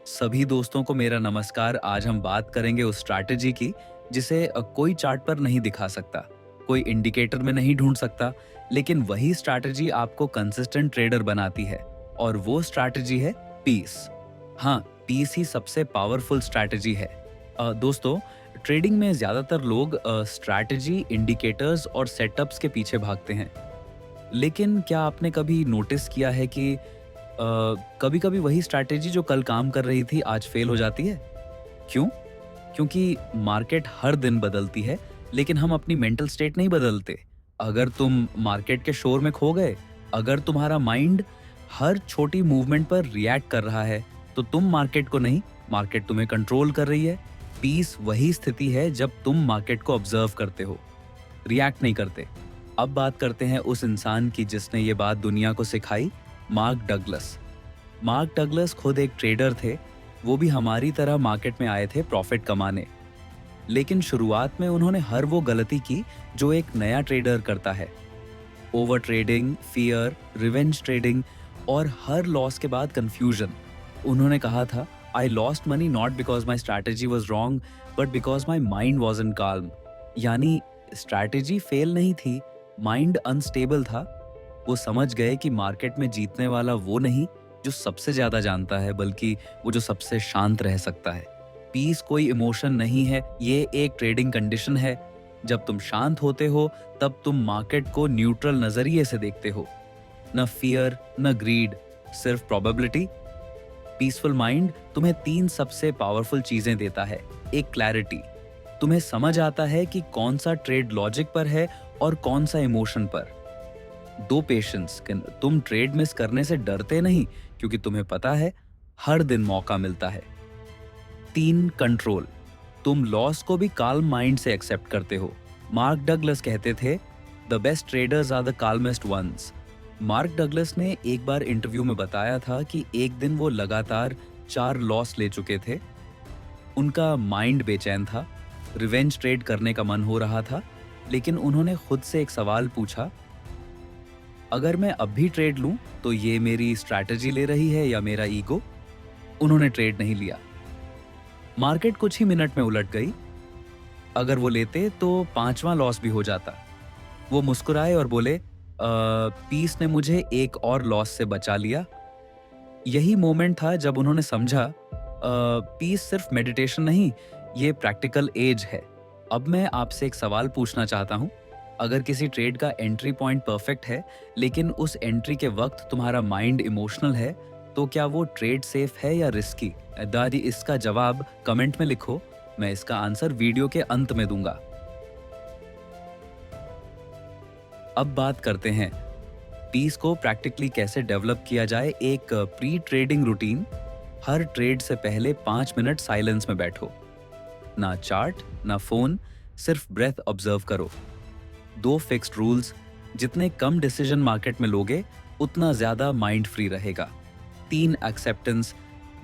सभी दोस्तों को मेरा नमस्कार। आज हम बात करेंगे उस स्ट्रैटेजी की जिसे कोई चार्ट पर नहीं दिखा सकता, कोई इंडिकेटर में नहीं ढूंढ सकता, लेकिन वही स्ट्रैटेजी आपको कंसिस्टेंट ट्रेडर बनाती है। और वो स्ट्रैटेजी है पीस। हाँ, पीस ही सबसे पावरफुल स्ट्रैटेजी है। दोस्तों, ट्रेडिंग में ज्यादातर लोग स्ट्रैटेजी, इंडिकेटर्स और सेटअप्स के पीछे भागते हैं। लेकिन क्या आपने कभी नोटिस किया है कि कभी कभी वही स्ट्रैटेजी जो कल काम कर रही थी आज फेल हो जाती है? क्यों? क्योंकि मार्केट हर दिन बदलती है, लेकिन हम अपनी मेंटल स्टेट नहीं बदलते। अगर तुम मार्केट के शोर में खो गए, अगर तुम्हारा माइंड हर छोटी मूवमेंट पर रिएक्ट कर रहा है, तो तुम मार्केट को नहीं, मार्केट तुम्हें कंट्रोल कर रही है। पीस वही स्थिति है जब तुम मार्केट को ऑब्जर्व करते हो, रिएक्ट नहीं करते। अब बात करते हैं उस इंसान की जिसने ये बात दुनिया को सिखाई, मार्क डगलस। मार्क डगलस खुद एक ट्रेडर थे। वो भी हमारी तरह मार्केट में आए थे प्रॉफिट कमाने। लेकिन शुरुआत में उन्होंने हर वो गलती की जो एक नया ट्रेडर करता है। Over trading, fear, revenge trading और हर लॉस के बाद कंफ्यूजन। उन्होंने कहा था, I lost money not because my strategy was wrong but because my mind wasn't calm. यानी स्ट्रैटेजी फेल नहीं थी, माइंड अनस्टेबल था। वो समझ गए कि मार्केट में जीतने वाला वो नहीं जो सबसे ज्यादा जानता है, बल्कि वो जो सबसे शांत रह सकता है। पीस कोई इमोशन नहीं है, ये एक ट्रेडिंग कंडीशन है। जब तुम शांत होते हो तब तुम मार्केट को न्यूट्रल नजरिए से देखते हो। न फियर, न ग्रीड, सिर्फ प्रोबेबिलिटी। पीसफुल माइंड तुम्हें तीन सबसे पावरफुल चीजें देता है। एक, क्लैरिटी। तुम्हें समझ आता है कि कौन सा ट्रेड लॉजिक पर है और कौन सा इमोशन पर। दो, पेशेंस। तुम ट्रेड मिस करने से डरते नहीं, क्योंकि तुम्हें पता है हर दिन मौका मिलता है। तीन, कंट्रोल। तुम लॉस को भी काल्म माइंड से एक्सेप्ट करते हो। मार्क डगलस कहते थे, the best traders are the calmest ones. Mark Douglas ने एक बार इंटरव्यू में बताया था कि एक दिन वो लगातार 4 लॉस ले चुके थे। उनका माइंड बेचैन था, रिवेंज ट्रेड करने का मन हो रहा था। लेकिन उन्होंने खुद से एक सवाल पूछा, अगर मैं अब भी ट्रेड लूं तो ये मेरी स्ट्रैटेजी ले रही है या मेरा ईगो? उन्होंने ट्रेड नहीं लिया। मार्केट कुछ ही मिनट में उलट गई। अगर वो लेते तो 5वां लॉस भी हो जाता। वो मुस्कुराए और बोले, पीस ने मुझे एक और लॉस से बचा लिया। यही मोमेंट था जब उन्होंने समझा, पीस सिर्फ मेडिटेशन नहीं, ये प्रैक्टिकल एज है। अब मैं आपसे एक सवाल पूछना चाहता हूं। अगर किसी ट्रेड का एंट्री पॉइंट परफेक्ट है, लेकिन उस एंट्री के वक्त तुम्हारा माइंड इमोशनल है, तो क्या वो ट्रेड सेफ है या रिस्की? दादी, इसका जवाब कमेंट में लिखो। मैं इसका आंसर वीडियो के अंत में दूंगा। अब बात करते हैं पीस को प्रैक्टिकली कैसे डेवलप किया जाए। एक प्री ट्रेडिंग रूटीन। हर ट्रेड से पहले 5 मिनट साइलेंस में बैठो। ना चार्ट, ना फोन, सिर्फ ब्रेथ ऑब्जर्व करो। 2 फिक्स्ड रूल्स। जितने कम डिसीजन मार्केट में लोगे, उतना ज्यादा माइंड फ्री रहेगा। 3, एक्सेप्टेंस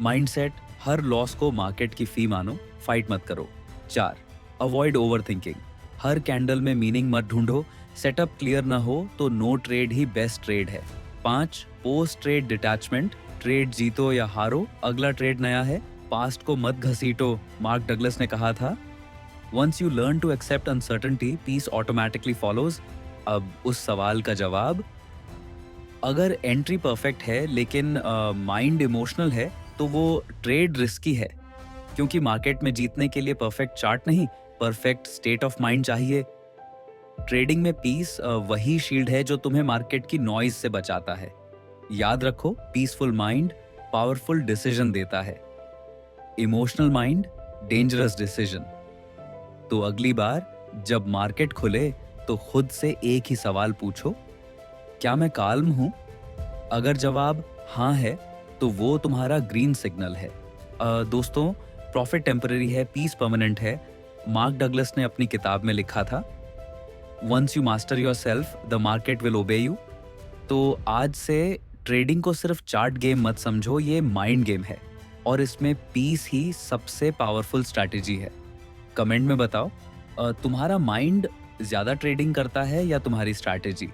माइंडसेट। हर लॉस को मार्केट की फी मानो, फाइट मत करो। 4, अवॉइड ओवरथिंकिंग। हर कैंडल में मीनिंग मत ढूंढो। सेटअप क्लियर ना हो तो नो ट्रेड ही बेस्ट ट्रेड है। 5, पोस्ट ट्रेड डिटैचमेंट। ट्रेड जीतो या हारो, अगला ट्रेड नया है। पास्ट को मत घसीटो। मार्क डगलस ने कहा था, Once you learn to accept uncertainty, peace automatically follows. अब उस सवाल का जवाब, अगर एंट्री परफेक्ट है लेकिन माइंड इमोशनल है, तो वो ट्रेड रिस्की है। क्योंकि मार्केट में जीतने के लिए परफेक्ट चार्ट नहीं, परफेक्ट स्टेट ऑफ माइंड चाहिए। ट्रेडिंग में पीस वही शील्ड है जो तुम्हें मार्केट की नॉइज से बचाता है। याद रखो, पीसफुल माइंड पावरफुल डिसीजन देता है, इमोशनल माइंड डेंजरस डिसीजन। तो अगली बार जब मार्केट खुले तो खुद से एक ही सवाल पूछो, क्या मैं काल्म हूं? अगर जवाब हाँ है तो वो तुम्हारा ग्रीन सिग्नल है। दोस्तों, प्रॉफिट टेम्पररी है, पीस परमानेंट है। मार्क डगलस ने अपनी किताब में लिखा था, once you master yourself the market will obey you. तो आज से ट्रेडिंग को सिर्फ चार्ट गेम मत समझो, ये माइंड गेम है और इसमें पीस ही सबसे पावरफुल स्ट्रैटेजी है। कमेंट में बताओ, तुम्हारा माइंड ज्यादा ट्रेडिंग करता है या तुम्हारी स्ट्रैटेजी?